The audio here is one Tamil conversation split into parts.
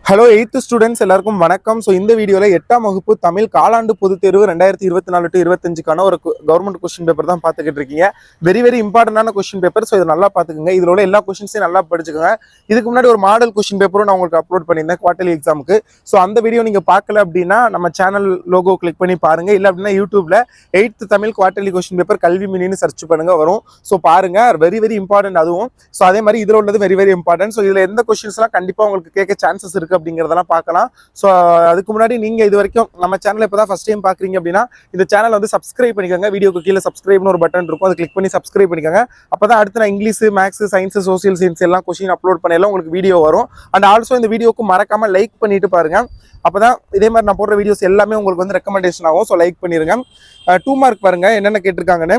ஹலோ 8th ஸ்டூடெண்ட்ஸ் எல்லாருக்கும் வணக்கம். ஸோ இந்த வீடியோவில் 8ஆம் வகுப்பு தமிழ் காலாண்டு பொதுத் தேர்வு 2024 to 25க்கான ஒரு கவர்மெண்ட் கொஸ்டின் பேப்பர் தான் பார்த்துக்கிட்டு இருக்கீங்க. வெரி இம்பார்ட்டன்டான கொஸ்டின் பேப்பர். ஸோ இதை நல்லா பார்த்துக்கோங்க. இதில் உள்ள எல்லா கொஸ்டின்ஸையும் நல்லா படிச்சுக்கோங்க. இதுக்கு முன்னாடி ஒரு மாடல் கொஸ்டின் பேப்பரும் நான் உங்களுக்கு அப்லோட் பண்ணியிருந்தேன் குவார்டர்லி எக்ஸாமுக்கு. ஸோ அந்த வீடியோ நீங்கள் பார்க்கல அப்படின்னா நம்ம சேனல் லோகோ கிளிக் பண்ணி பாருங்க. இல்லை அப்படின்னா யூடியூப்ல 8th Tamil quarterly question paper கல்வி மினின்னு சர்ச் பண்ணுங்க, வரும். ஸோ பாருங்க, வெரி இம்பார்ட்டன்ட் அதுவும். ஸோ அதே மாதிரி இதில் உள்ளது வெரி இம்பார்ட்டன்ட். ஸோ இதில் எந்த கொஸ்டின்ஸ்லாம் கண்டிப்பாக உங்களுக்கு கேட்க சான்சஸ் இருக்கு அப்படிங்கிறதெல்லாம் பார்க்கலாம். ஸோ அதுக்கு முன்னாடி நீங்க இது வரைக்கும் நம்ம சேனலை இப்பதான் ஃபர்ஸ்ட் டைம் பாக்குறீங்க அப்படின்னா இந்த சேனல் வந்து சப்ஸ்கிரைப் பண்ணிக்கோங்க. வீடியோக்கு கீழே சப்ஸ்கிரைப்னு ஒரு பட்டன் இருக்கும், அதை கிளிக் பண்ணி சப்ஸ்கிரைப் பண்ணிக்கோங்க. அப்பதான் அடுத்து நான் English, maths, science, social science எல்லாம் கொஸ்டின் அப்லோட் பண்ணல உங்களுக்கு வீடியோ வரும். அண்ட் ஆல்சோ இந்த வீடியோக்கு மறக்காம லைக் பண்ணிட்டு பாருங்க. அப்பதான் இதே மாதிரி நான் போடுற வீடியோஸ் எல்லாமே உங்களுக்கு வந்து ரெக்கமெண்டேஷன் ஆகும். ஸோ லைக் பண்ணிருங்க. 2 மார்க் பாருங்க என்னென்ன கேட்டிருக்காங்கன்னு.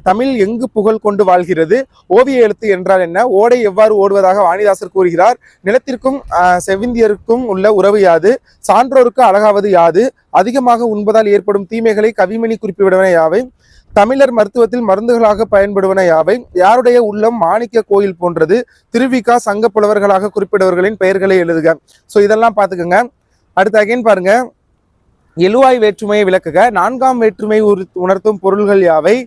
தமிழ் எங்கு புகழ் கொண்டு வாழ்கிறது? ஓவிய எழுத்து என்றால் என்ன? ஓடை எவ்வாறு ஓடுவதாக வாணிதாசர் கூறுகிறார்? நிலத்திற்கும் செவிந்தியருக்கும் உள்ள உறவு யாது? சான்றோருக்கு அழகாவது யாது? அதிகமாக உண்பதால் ஏற்படும் தீமைகளை கவிமணி குறிப்பிடுவன யாவை? தமிழர் மருத்துவத்தில் மருந்துகளாக பயன்படுவன யாவை? யாருடைய உள்ளம் மாணிக்க கோயில் போன்றது? திருவிக்கா சங்க புலவர்களாக குறிப்பிடுவர்களின் பெயர்களை எழுதுக. ஸோ இதெல்லாம் பார்த்துக்கோங்க. அடுத்து அகைன் பாருங்க. எழுவாய் வேற்றுமையை விளக்குக. 4ஆம் வேற்றுமை உணர்த்தும் பொருள்கள் யாவை?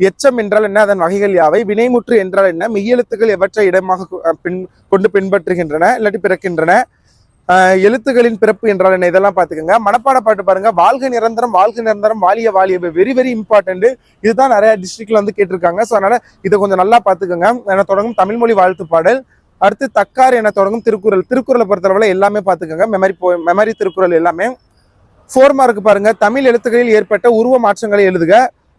எச்சம் என்றால் என்ன? அதன் வகைகள் யாவை? வினைமுற்று என்றால் என்ன? மெய்யெழுத்துக்கள் எவற்றை இடமாக கொண்டு பின்பற்றுகின்றன இல்லாட்டி பிறக்கின்றன? எழுத்துக்களின் பிறப்பு என்றால் என்ன? இதெல்லாம் பார்த்துக்கோங்க. மனப்பாட பாட்டு பாருங்க. வாழ்க நிரந்தரம் வாழ்க நிரந்தரம் வாலிய வாலிய வெரி இம்பார்ட்டன்ட். இதுதான் நிறைய டிஸ்ட்ரிக்ட்ல வந்து கேட்டிருக்காங்க. ஸோ அதனால இதை கொஞ்சம் நல்லா பார்த்துக்கோங்க. என தொடங்கும் தமிழ்மொழி வாழ்த்து பாடல். அடுத்து தக்கார் என தொடங்கும் திருக்குறள். திருக்குறளை பொறுத்தளவுல எல்லாமே பார்த்துக்கோங்க. மெமரி திருக்குறள் எல்லாமே. 4 மார்க் பாருங்க. தமிழ் எழுத்துக்களில் ஏற்பட்ட உருவ மாற்றங்களை எழுதுக.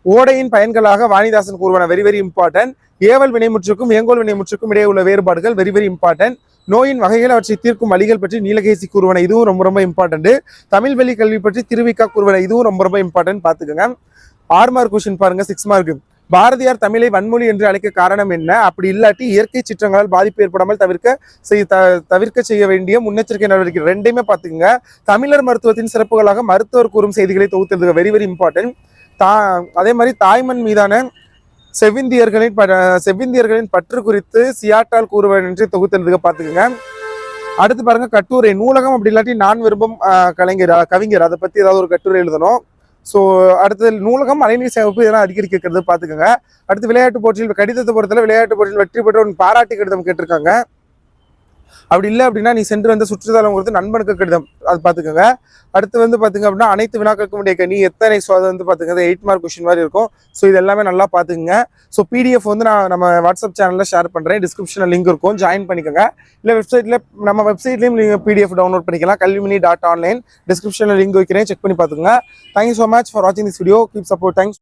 ஓடையின் பயன்களாக வாணிதாசன் கூறுவன. Very important. ஏவல் வினைமுற்றுக்கும் ஏங்கோல் வினைமுற்றுக்கும் இடையே உள்ள வேறுபாடுகள் வெரி இம்பார்ட்டன்ட். நோயின் வகைகள் அவற்றை தீர்க்கும் வழிகள் பற்றி நீலகேசி கூறுவன. இதுவும் ரொம்ப இம்பார்ட்டன்ட். தமிழ் வழி கல்வி பற்றி திருவிக்கா கூறுவன. இதுவும் ரொம்ப இம்பார்ட்டன்ட். பார்த்துக்கோங்க. 6 மார்க் கொஸ்டின் பாருங்க. 6 மார்க். பாரதியார் தமிழை வன்மொழி என்று அழைக்க காரணம் என்ன? அப்படி இல்லாட்டி இயற்கை சீற்றங்களால் பாதிப்பு ஏற்படாமல் தவிர்க்க செய்ய வேண்டிய முன்னெச்சரிக்கை நடவடிக்கை. ரெண்டையுமே பார்த்துக்கோங்க. தமிழர் மருத்துவத்தின் சிறப்புகளாக மருத்துவர் கூறும் செய்திகளை தொகுத்தெழுதுக. Very important. அதே மாதிரி தாய்மண் மீதான செவ்விந்தியர்களின் பற்று குறித்து சியாட்டால் கூறுவன் என்று தொகுத்தெழுதுக. பார்த்துக்கோங்க. அடுத்து பாருங்க. கட்டுரை. நூலகம் அப்படி இல்லாட்டி நான் விரும்பும் கவிஞர், அதை பத்தி ஏதாவது ஒரு கட்டுரை எழுதணும். ஸோ அடுத்தது நூலகம், மழைநீர் சேமிப்பு, இதெல்லாம் அடிக்கடி கேட்கறது பார்த்துக்கோங்க. அடுத்து விளையாட்டு போட்டியில் கடிதத்தை பொறுத்தல விளையாட்டு போட்டியில் வெற்றி பெற்றவன் பாராட்டு கடிதம் கேட்டிருக்காங்க. அப்படி இல்லை அப்படின்னா நீ சென்று வந்த சுற்றுலாத்தலம் கொடுத்து நண்பனுக்கு கடிதம், அது பார்த்துக்கோங்க. அடுத்து வந்து பார்த்துங்க அப்படின்னா அனைத்து வினாக்களுக்கும் முடிய நீ எத்தனை வந்து பார்த்துங்க 8 மார்க் கொஸ்டின் மாதிரி இருக்கும். ஸோ இது எல்லாமே நல்லா பார்த்துக்குங்க. ஸோ பிடிஎஃப் வந்து நான் நம்ம வாட்ஸ்அப் சேனலில் ஷேர் பண்ணுறேன். டிஸ்கிரிப்ஷனில் லிங்க் இருக்கும், ஜாயின் பண்ணிக்கோங்க. இல்லை நம்ம வெப்சைட்லேயும் நீங்கள் பிடிஎஃப் டவுன்லோட் பண்ணிக்கலாம். kalvimini.online. டிஸ்கிரிப்ஷனில் லிங்க் வைக்கிறேன், செக் பண்ணி பார்த்துக்கோங்க. தேங்க்யூ ஸோ மச் ஃபார் வாட்சிங் this video. Keep support. Thanks.